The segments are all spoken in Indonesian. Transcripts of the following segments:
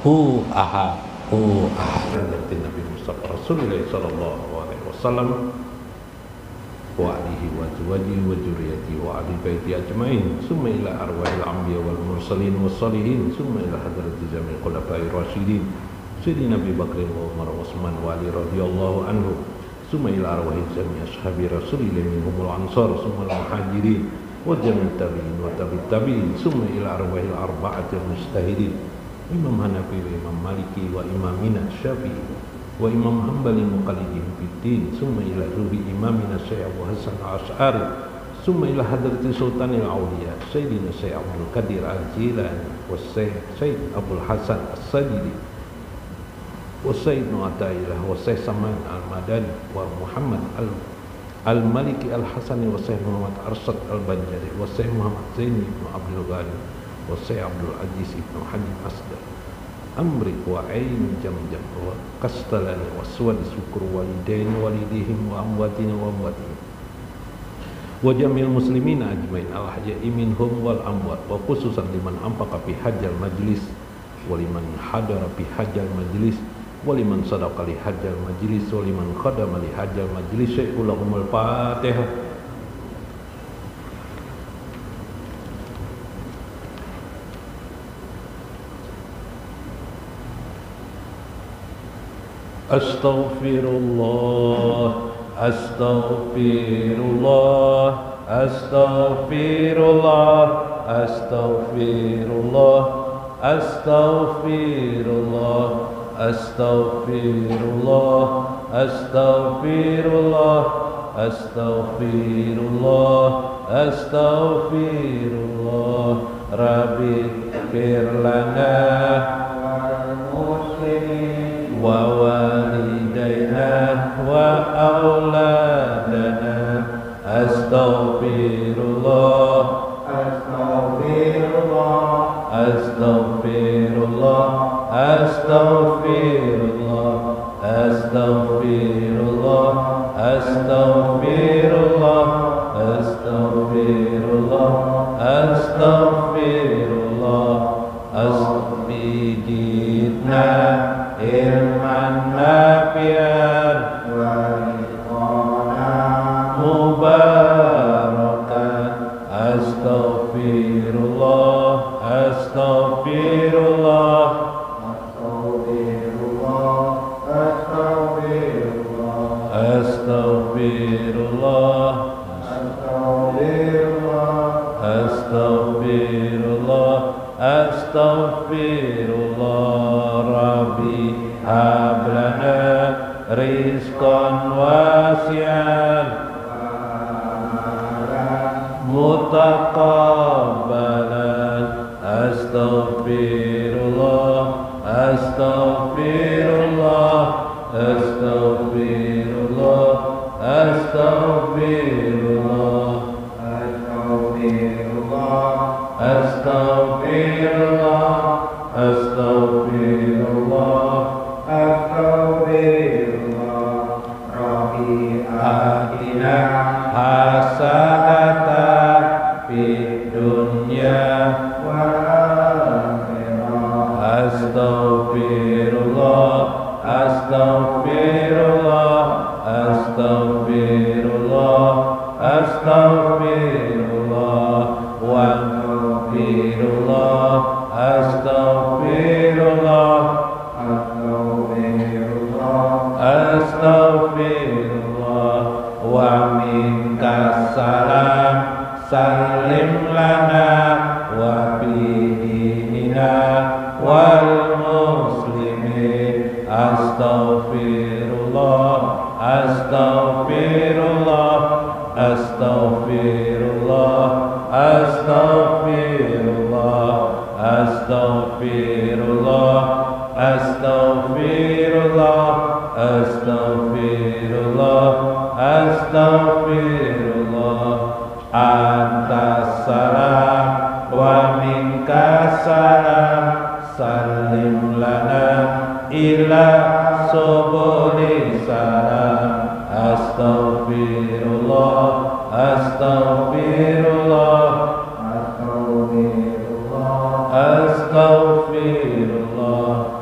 hu ahad dari Nabi Mustafa Rasulullah sallallahu alaihi wasallam wa alihi wa azwajihi wa dzurriyyatihi wa ahli baiti ajmain summa ila arwahil anbiya wal mursalin was salihin summa ila hadrati jamil khulafa'ir rasyidin sayyidina Abi Bakr wa Umar wa Utsman wa Ali radhiyallahu anhu summa ila arwahil jami' ashabi Rasulillah minhumul ansar summa al muhajirin wa jami' tabi'in wa tabi'it tabi'in summa ila arwahil arba'atil mujtahidin Imam Hanafi wa Imam Maliki wa Imamina Syafi'i wa Imam Hanbali muqallidin fiddin summa ila ruhi imamina Syekh Abu Hasan Al-Asy'ari summa ila hadrati sultanil awliya Sayyidina Syekh Abdul Qadir Al-Jilani wa Syekh Abdul Hasan As-Sadili wa Syekh Nu'atailah wa Syekh Saman Al-Madani wa Muhammad Al-Maliki Al-Hasani wa Syekh Muhammad Arsyad Al-Banjari wa Syekh Muhammad Zaini ibn Abdul Ghani wa Syekh Abdul Aziz ibn Halim Asdar Amri wa Ain Jamjam wa Kastalani wa Suwad Syukur walidain walidihim wa amwatina wa amwatihim wa jamil muslimina ajmain al-ahya'i minhum wal amwat wa khususan liman anfaqa fi hajjal majlis wa liman hadara fi hajjal majlis wa liman sadaqa li hajjal majlis wa liman khadama li hajjal majlis syai'ulahumul Fatihah. Astaghfirullah, astaghfirullah, astaghfirullah, astaghfirullah, astaghfirullah, astaghfirullah, astaghfirullah, astaghfirullah, astaghfirullah, Rabbi firlana wa walidayna wa auladana astaghfirullah astaghfirullah astaghfirullah astaghfirullah astaghfirullah astaghfirullah astaghfirullah astaghfirullah asbidna ilman nafi'an wa iqana mubarakan astaghfirullah astaghfirullah astaghfirullah astaghfirullah astaghfirullah astaghfirullah astaghfirullah astaghfirullah Rabbi hablana rizqan wasi'an mutaqabbalan astaghfirullah astaghfirullah astaghfirullah astaghfirullah astaghfirullah astaghfirullah astaghfirullah astaghfirullah Rabbi atina hasanatan fid dunya wal akhirah astaghfirullah astaghfirullah astaghfirullah astaghfirullah wa astaghfirullah astaghfirullah astaghfirullah wa minkas salam salim lana wa bidinina wal muslimin astaghfirullah astaghfirullah astaghfirullah astaghfirullah astaghfirullah astaghfirullah astaghfirullah astaghfirullah antas salam wa minkas salam salim lana ila subuli salam astaghfirullah astaghfirullah astaghfirullah astaghfirullah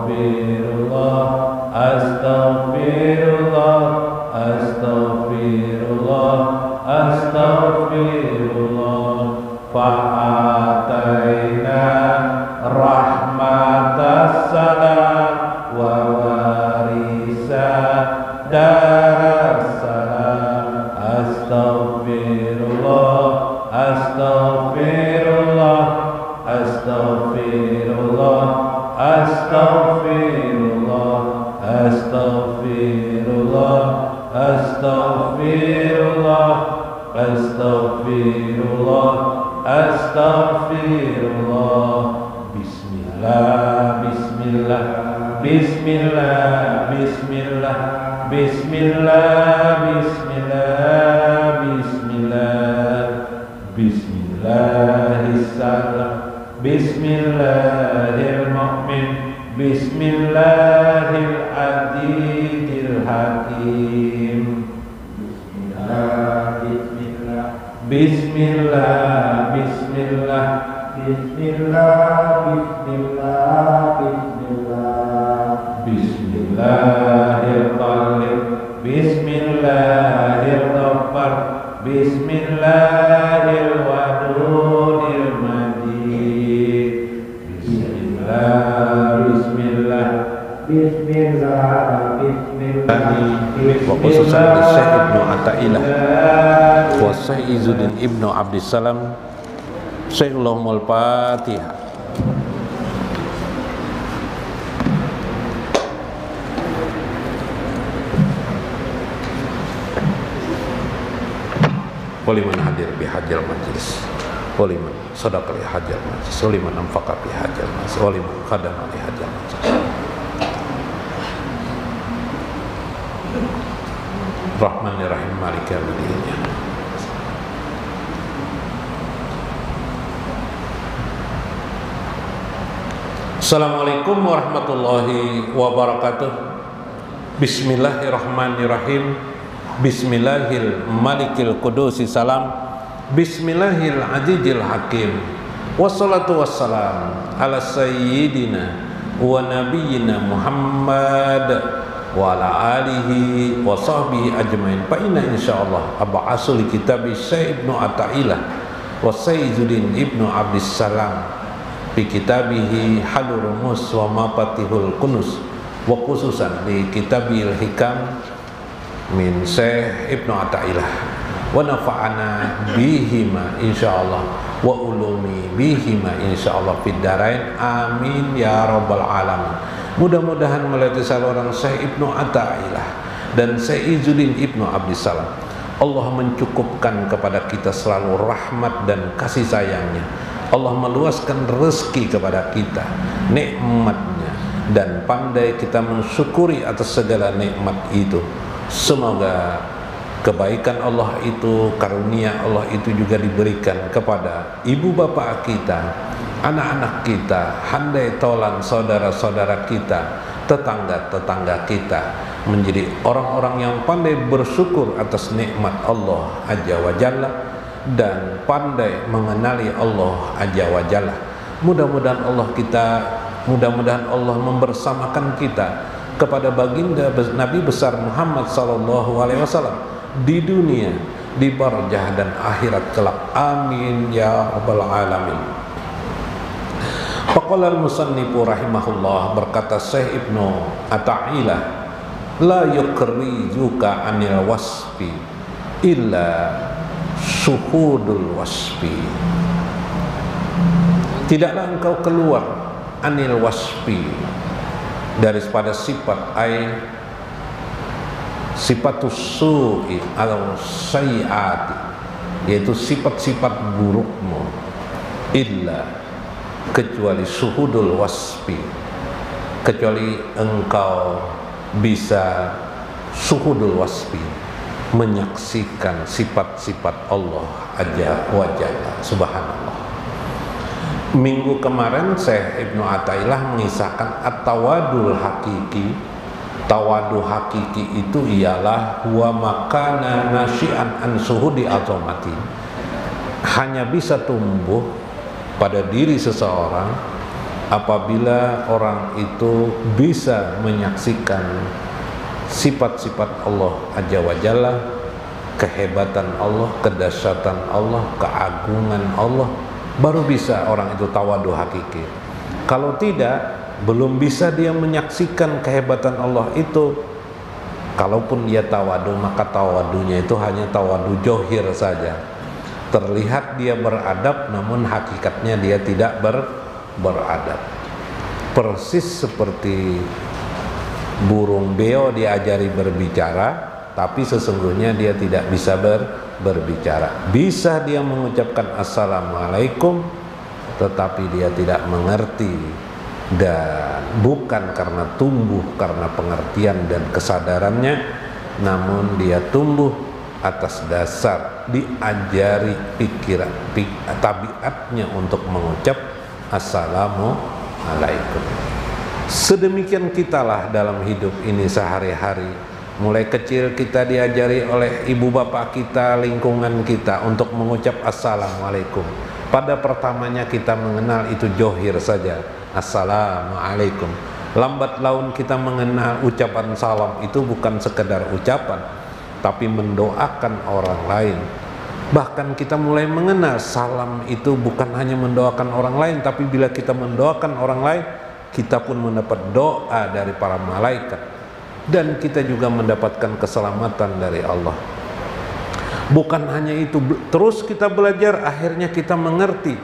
astaghfirullah, astaghfirullah, astaghfirullah, astaghfirullah. Fa'ataina rahmatas salam wa warisa darassalam. Astaghfirullah, astaghfirullah, astaghfirullah, astaghfirullah, astaghfirullah, astaghfirullah, astaghfirullah, astaghfirullah. Bismillah, bismillah, bismillah, bismillah, bismillah, bismillah, bismillah, bismillahirrahmanirrahim, bismillahirrahmanirrahim, bismillahirrahmanirrahim, hakim. Bismillah, bismillah, bismillah, bismillah, bismillah, bismillahirrahmanirrahim, bismillahirrahmanirrahim, bismillahirrahmanirrahim, majid. Bismillah, bismillah, bismillah, bismillah. Wa khususan di Syekh Ibnu Athaillah wa Syekh Izzuddin Ibnu Abdissalam. Syaikhul Fatihah. Waliman hadir bihajjal majlis, waliman sadaqa li hajjal majlis, waliman anfaqa bi hajjal majlis, waliman khadama li hajjal majlis. Rahmanirrahim, maliki yaumiddin. Assalamualaikum warahmatullahi wabarakatuh. Bismillahirrahmanirrahim. Bismillahil malikil qudusi salam. Bismillahil azizil hakim. Wassalatu wassalam ala sayyidina wa nabiyyina Muhammad wa ala alihi wa sahbihi ajmain. Fa inna insyaallah ab'asul kitabi Syekh Ibnu Athaillah wa Syekh Izzuddin Ibnu Abdissalam fi kitabihi Halur Rumus wa Mafatihul Kunuz, wa khususan di kitabil hikam min Syekh Ibnu Athaillah, wa nafa'ana bihima insyaallah wa ulumi bihima insyaallah fid darain, amin ya rabbal alamin. Mudah-mudahan melalui saluran Syekh Ibnu Athaillah dan Syekh Izzuddin Ibnu Abdissalam, Allah mencukupkan kepada kita selalu rahmat dan kasih sayangnya. Allah meluaskan rezeki kepada kita, nikmatnya, dan pandai kita mensyukuri atas segala nikmat itu. Semoga kebaikan Allah itu, karunia Allah itu juga diberikan kepada ibu bapak kita, anak-anak kita, handai tolan saudara-saudara kita, tetangga-tetangga kita, menjadi orang-orang yang pandai bersyukur atas nikmat Allah Azza wa Jalla dan pandai mengenali Allah Azza wa Jalla. Mudah-mudahan Allah membersamakan kita kepada baginda Nabi besar Muhammad sallallahu alaihi wasallam di dunia, di barzah dan akhirat kelak. Amin ya rabbal alamin. Faqala al-musannifu rahimahullah, berkata Syekh Ibnu Athaillah, la yukrijuka anil wasfi illa syuhudul wasfi. Tidaklah engkau keluar anil wasfi, daripada sifat sifatus su'i atau sayyiati, yaitu sifat-sifat burukmu, illa kecuali syuhudul wasfi, kecuali engkau bisa syuhudul wasfi, menyaksikan sifat-sifat Allah Azza wa Jalla. Subhanallah. Minggu kemarin Syekh Ibnu Athaillah mengisahkan at-tawadul hakiki. Tawadu hakiki itu ialah huwa makana nasyi'an an suhudi azamati, hanya bisa tumbuh pada diri seseorang apabila orang itu bisa menyaksikan sifat-sifat Allah Azza wa Jalla, kehebatan Allah, kedahsyatan Allah, keagungan Allah, baru bisa orang itu tawadu hakiki. Kalau tidak, belum bisa dia menyaksikan kehebatan Allah itu. Kalaupun dia tawadu, maka tawadunya itu hanya tawadu johir saja. Terlihat dia beradab, namun hakikatnya dia tidak beradab. Persis seperti burung beo diajari berbicara, tapi sesungguhnya dia tidak bisa berbicara. Bisa dia mengucapkan assalamualaikum, tetapi dia tidak mengerti, dan bukan karena tumbuh karena pengertian dan kesadarannya, namun dia tumbuh atas dasar diajari tabiatnya untuk mengucap assalamualaikum. Sedemikian kitalah dalam hidup ini sehari-hari. Mulai kecil kita diajari oleh ibu bapak kita, lingkungan kita untuk mengucap assalamualaikum. Pada pertamanya kita mengenal itu johir saja, assalamualaikum. Lambat laun kita mengenal ucapan salam itu bukan sekedar ucapan, tapi mendoakan orang lain. Bahkan kita mulai mengenal salam itu bukan hanya mendoakan orang lain, tapi bila kita mendoakan orang lain, kita pun mendapat doa dari para malaikat, dan kita juga mendapatkan keselamatan dari Allah. Bukan hanya itu, terus kita belajar, akhirnya kita mengerti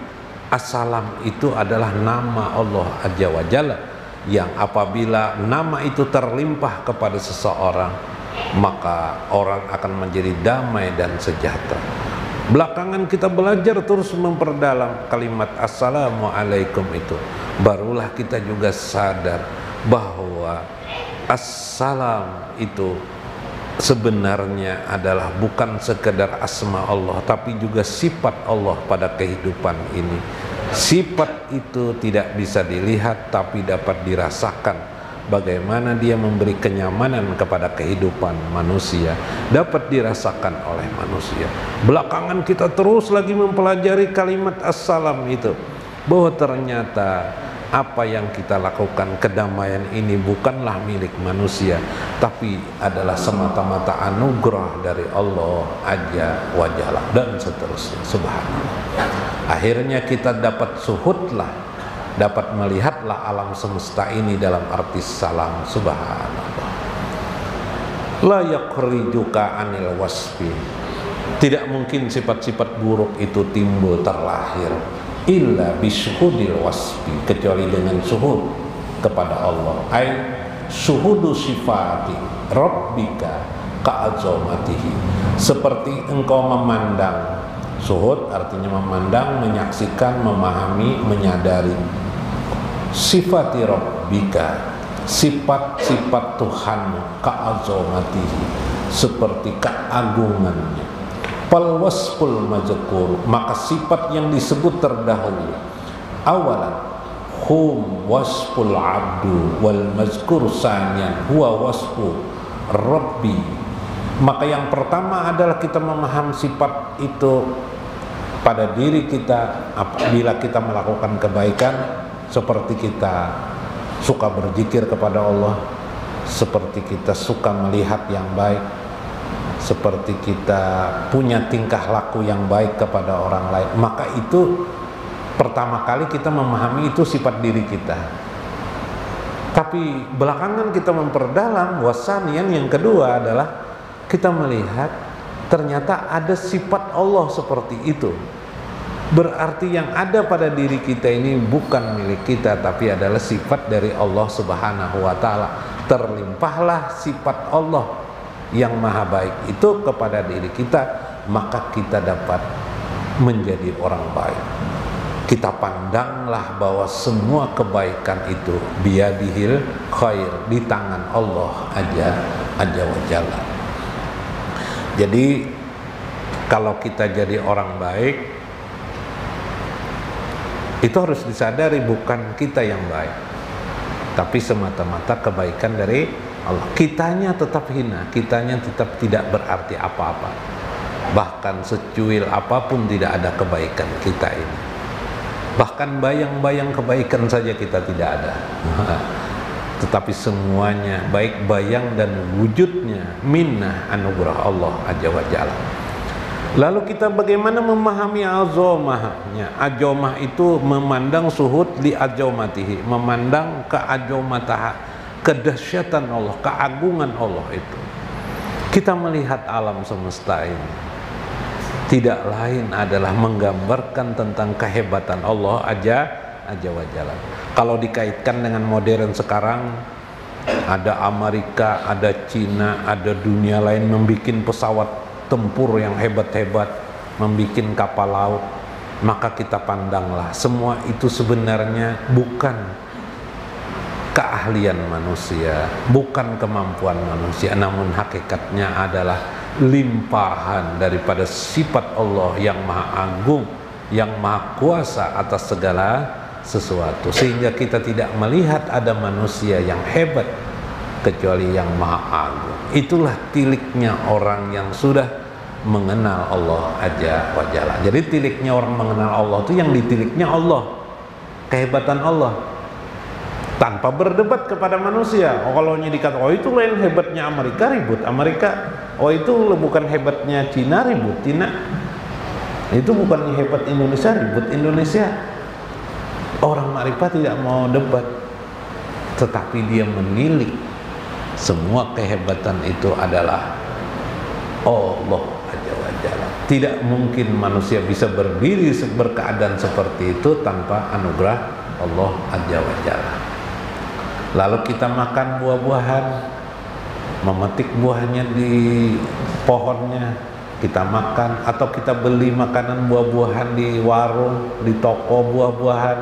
assalam itu adalah nama Allah Azza wa Jalla, yang apabila nama itu terlimpah kepada seseorang, maka orang akan menjadi damai dan sejahtera. Belakangan kita belajar terus memperdalam kalimat assalamualaikum itu. Barulah kita juga sadar bahwa assalam itu sebenarnya adalah bukan sekedar asma Allah, tapi juga sifat Allah pada kehidupan ini. Sifat itu tidak bisa dilihat, tapi dapat dirasakan. Bagaimana dia memberi kenyamanan kepada kehidupan manusia, dapat dirasakan oleh manusia. Belakangan kita terus lagi mempelajari kalimat assalam itu, bahwa ternyata apa yang kita lakukan, kedamaian ini bukanlah milik manusia, tapi adalah semata-mata anugerah dari Allah Azza wa Jalla, dan seterusnya. Subhanallah. Akhirnya kita dapat suhudlah, dapat melihatlah alam semesta ini dalam arti salam. Subhanallah. La yakhrijuka anil wasfi. Tidak mungkin sifat-sifat buruk itu timbul terlahir illa bisuhudil wasfi, kecuali dengan suhud kepada Allah. Ai suhudu sifati rabbika ka'azamatihi, seperti engkau memandang. Suhud artinya memandang, menyaksikan, memahami, menyadari sifati rabbika, sifat-sifat Tuhanmu, ka'azamatihi, seperti keagungannya. Fal wasful mazkur, maka sifat yang disebut terdahulu awalan hum wasful abdu wal mazkur sanian huwa wasfu rabbi. Maka yang pertama adalah kita memahami sifat itu pada diri kita apabila kita melakukan kebaikan, seperti kita suka berzikir kepada Allah, seperti kita suka melihat yang baik, seperti kita punya tingkah laku yang baik kepada orang lain. Maka itu pertama kali kita memahami itu sifat diri kita. Tapi belakangan kita memperdalam, wasanian yang kedua adalah kita melihat ternyata ada sifat Allah seperti itu. Berarti yang ada pada diri kita ini bukan milik kita, tapi adalah sifat dari Allah Subhanahu wa Ta'ala. Terlimpahlah sifat Allah yang maha baik itu kepada diri kita, maka kita dapat menjadi orang baik. Kita pandanglah bahwa semua kebaikan itu biyadihil khair, di tangan Allah Azza wa Jalla. Jadi kalau kita jadi orang baik, itu harus disadari bukan kita yang baik, tapi semata-mata kebaikan dari Allah. Kitanya tetap hina, kitanya tetap tidak berarti apa-apa. Bahkan secuil apapun tidak ada kebaikan kita ini. Bahkan bayang-bayang kebaikan saja kita tidak ada. Tetapi semuanya, baik bayang dan wujudnya, minnah anugerah Allah Azza wa Jalla. Lalu kita bagaimana memahami azamahnya? Azamah itu memandang suhud li azamatihi, memandang keazamataha, kedahsyatan Allah, keagungan Allah itu. Kita melihat alam semesta ini, tidak lain adalah menggambarkan tentang kehebatan Allah Azza wa Jalla. Kalau dikaitkan dengan modern sekarang, ada Amerika, ada Cina, ada dunia lain membikin pesawat tempur yang hebat-hebat, membikin kapal laut, maka kita pandanglah semua itu sebenarnya bukan keahlian manusia, bukan kemampuan manusia, namun hakikatnya adalah limpahan daripada sifat Allah yang maha agung, yang maha kuasa atas segala sesuatu, sehingga kita tidak melihat ada manusia yang hebat kecuali yang maha agung. Itulah tiliknya orang yang sudah mengenal Allah Azza wa Jalla. Jadi tiliknya orang mengenal Allah itu yang ditiliknya Allah, kehebatan Allah, tanpa berdebat kepada manusia. Kalau dikata, oh itu lain hebatnya Amerika, ribut Amerika. Oh itu bukan hebatnya Cina, ribut Cina. Itu bukan hebat Indonesia, ribut Indonesia. Orang makrifat tidak mau debat, tetapi dia menilik semua kehebatan itu adalah Allah Azza wa Jalla. Tidak mungkin manusia bisa berdiri berkeadaan seperti itu tanpa anugerah Allah Azza wa Jalla. Lalu kita makan buah-buahan, memetik buahnya di pohonnya, kita makan, atau kita beli makanan buah-buahan di warung, di toko buah-buahan,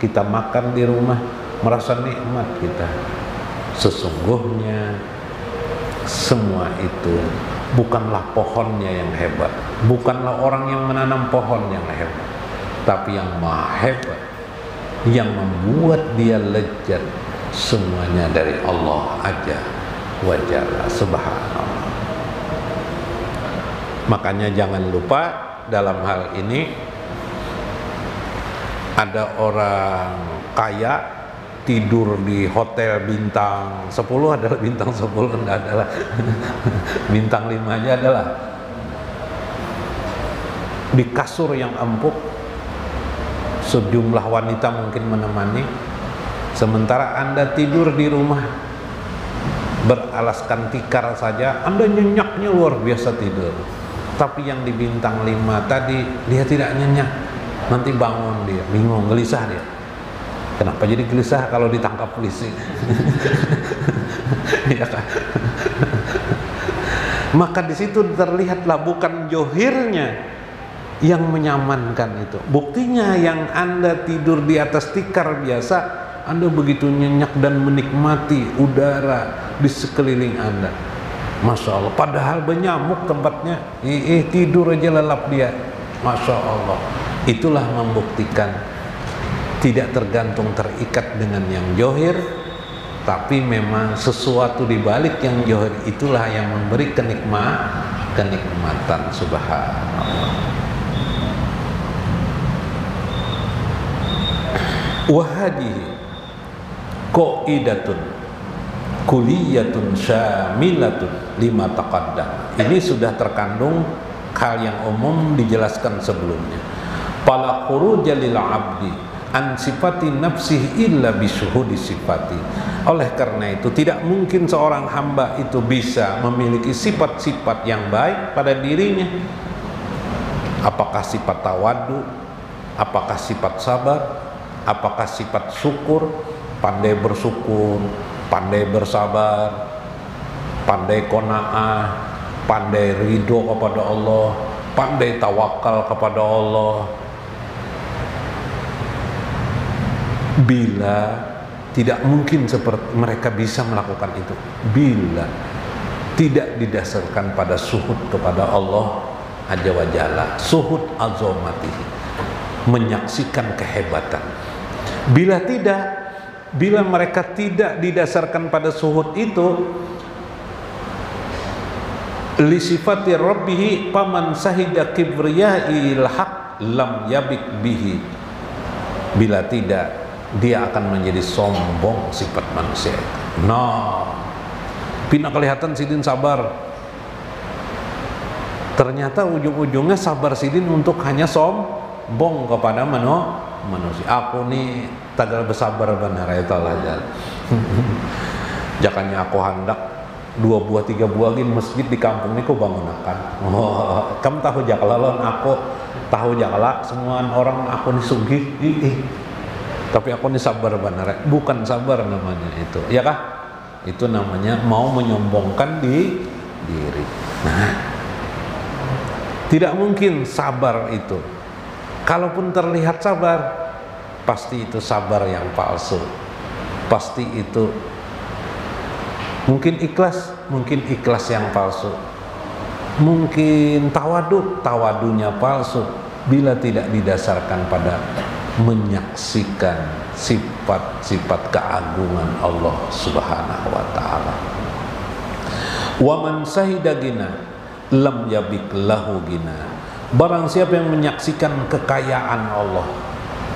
kita makan di rumah, merasa nikmat kita. Sesungguhnya semua itu bukanlah pohonnya yang hebat, bukanlah orang yang menanam pohon yang hebat, tapi yang maha hebat, yang membuat dia lezat, semuanya dari Allah Azza wa Jalla subhanallah. Makanya jangan lupa dalam hal ini, ada orang kaya tidur di hotel bintang 10 adalah bintang 10, enggak adalah bintang 5 aja adalah, di kasur yang empuk, sejumlah wanita mungkin menemani, sementara Anda tidur di rumah beralaskan tikar saja, Anda nyenyaknya luar biasa tidur. Tapi yang di bintang 5 tadi dia tidak nyenyak, nanti bangun dia bingung, gelisah dia. Kenapa jadi gelisah kalau ditangkap polisi? Ya kan? Maka di situ terlihatlah bukan johirnya yang menyamankan itu. Buktinya yang Anda tidur di atas tikar biasa, Anda begitu nyenyak dan menikmati udara di sekeliling Anda. Masya Allah, padahal bernyamuk tempatnya, tidur aja lelap dia. Masya Allah. Itulah membuktikan tidak tergantung terikat dengan yang johir, tapi memang sesuatu di balik yang johir itulah yang memberi kenikmatan. Subhanallah. Wahadihi qaidatun kuliyatun syamilatun lima taqaddam. Ini sudah terkandung hal yang umum dijelaskan sebelumnya. Fala khuruja lil abdi an sifati nafsihi illa bisuhudi sifati. Oleh karena itu tidak mungkin seorang hamba itu bisa memiliki sifat-sifat yang baik pada dirinya. Apakah sifat tawaddu, apakah sifat sabar, apakah sifat syukur, pandai bersyukur, pandai bersabar, pandai qanaah, pandai ridho kepada Allah, pandai tawakal kepada Allah. Bila tidak mungkin seperti mereka bisa melakukan itu, bila tidak didasarkan pada suhud kepada Allah Azza wa Jalla, suhud azamatihi, menyaksikan kehebatan. Bila mereka tidak didasarkan pada suhud itu, li sifati rabbihi paman sahida kibriya'il haq lam yabik bihi Bila tidak, dia akan menjadi sombong sifat manusia itu. Nah, pina kelihatan Sidin sabar, ternyata ujung-ujungnya sabar Sidin untuk hanya sombong kepada manusia. Aku nih tagal bersabar benar itu aja. Jakanya aku hendak 2 buah 3 buah gin masjid di kampung ini ku bangunakan. Oh, kamu tahu jakalon aku tahu jakala semua orang aku nih sugih. Tapi aku nih sabar benar. Bukan sabar namanya itu. Ya kah? Itu namanya mau menyombongkan diri. Nah, tidak mungkin sabar itu. Kalaupun terlihat sabar, pasti itu sabar yang palsu. Pasti itu mungkin ikhlas yang palsu. Mungkin tawadunya palsu bila tidak didasarkan pada menyaksikan sifat-sifat keagungan Allah Subhanahu wa taala. Wa man sahida gina lam yabik lahu gina. Barang siapa yang menyaksikan kekayaan Allah,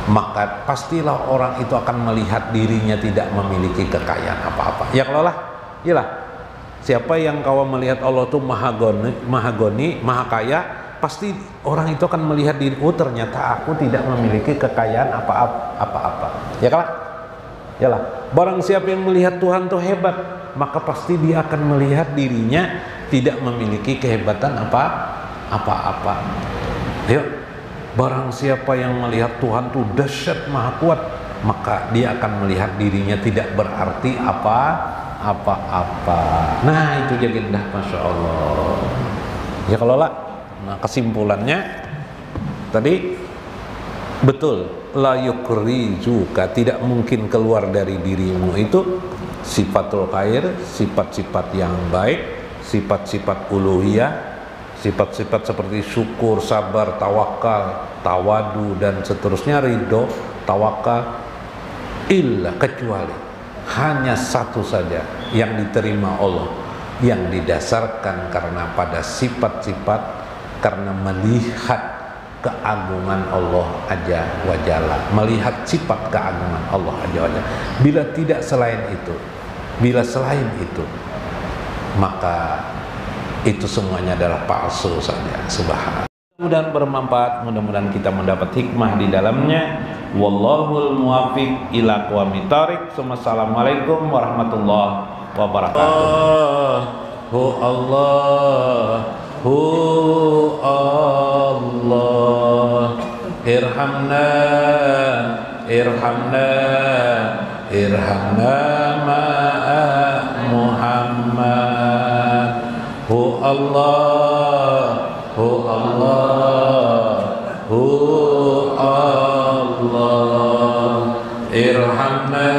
maka pastilah orang itu akan melihat dirinya tidak memiliki kekayaan apa-apa. Ya kalau lah, iyalah. Siapa yang kau melihat Allah itu maha goni, maha kaya, pasti orang itu akan melihat diri, oh ternyata aku tidak memiliki kekayaan apa-apa. Ya kalah? Yalah. Barang siapa yang melihat Tuhan itu hebat, maka pasti dia akan melihat dirinya tidak memiliki kehebatan apa-apa. Yuk. Barang siapa yang melihat Tuhan itu dahsyat maha kuat, maka dia akan melihat dirinya tidak berarti apa-apa. Nah itu jadi indah, masya Allah. Ya kalau lah. Nah kesimpulannya tadi betul, la yukrijuka, tidak mungkin keluar dari dirimu itu sifatul khair, sifat-sifat yang baik, sifat-sifat uluhiyah, sifat-sifat seperti syukur, sabar, tawakal, tawadu dan seterusnya, ridho, tawakal, illa kecuali hanya satu saja yang diterima Allah, yang didasarkan karena pada sifat-sifat, karena melihat keagungan Allah Azza wa Jalla, melihat sifat keagungan Allah Azza wa Jalla. Bila tidak selain itu, bila selain itu, maka itu semuanya adalah palsu saja. Subhanallah. Mudah-mudahan bermanfaat, mudah-mudahan kita mendapat hikmah di dalamnya. Wallahul muwaffiq ila aqwamit thoriq. Assalamualaikum warahmatullahi wabarakatuh. Allah, irhamna ma'a Muhammad. Allah, irhamna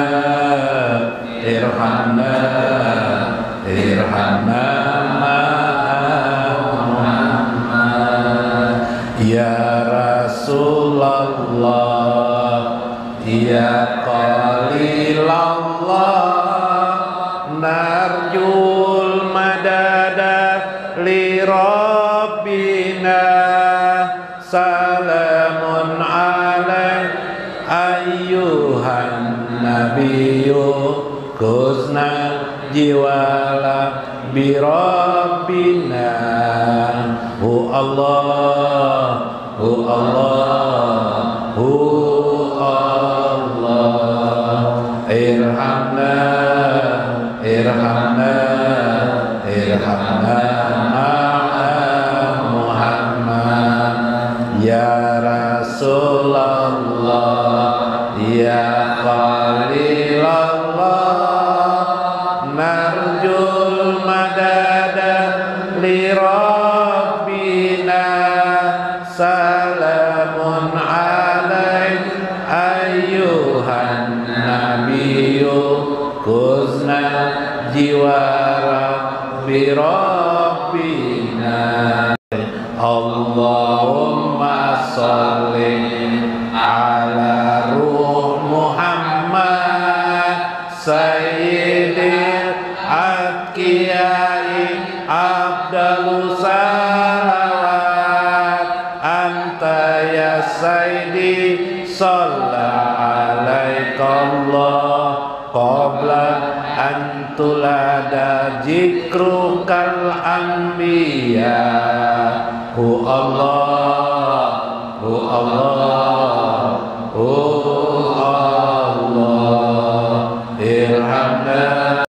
ya Rasulullah, ya Qalilallah, narjul madada li Rabbina, salamun alaik ayyuhan nabiyyu kusna jiwala bi Rabbina. Allah, irhamna ma'a Muhammad. Ya Rasulullah, ya Qalilallah, narjul madada li Rabbina, salamun alaik ayyuhan nabiyyu kusna jiwara bi Rabbina. Allahumma sholli ala ruh Muhammad sayyidil atqiyai afdalus salawat anta ya sayyidi sallallahu qabla an tulada zikrukal anbiya. Hu Allah, hu Allah, hu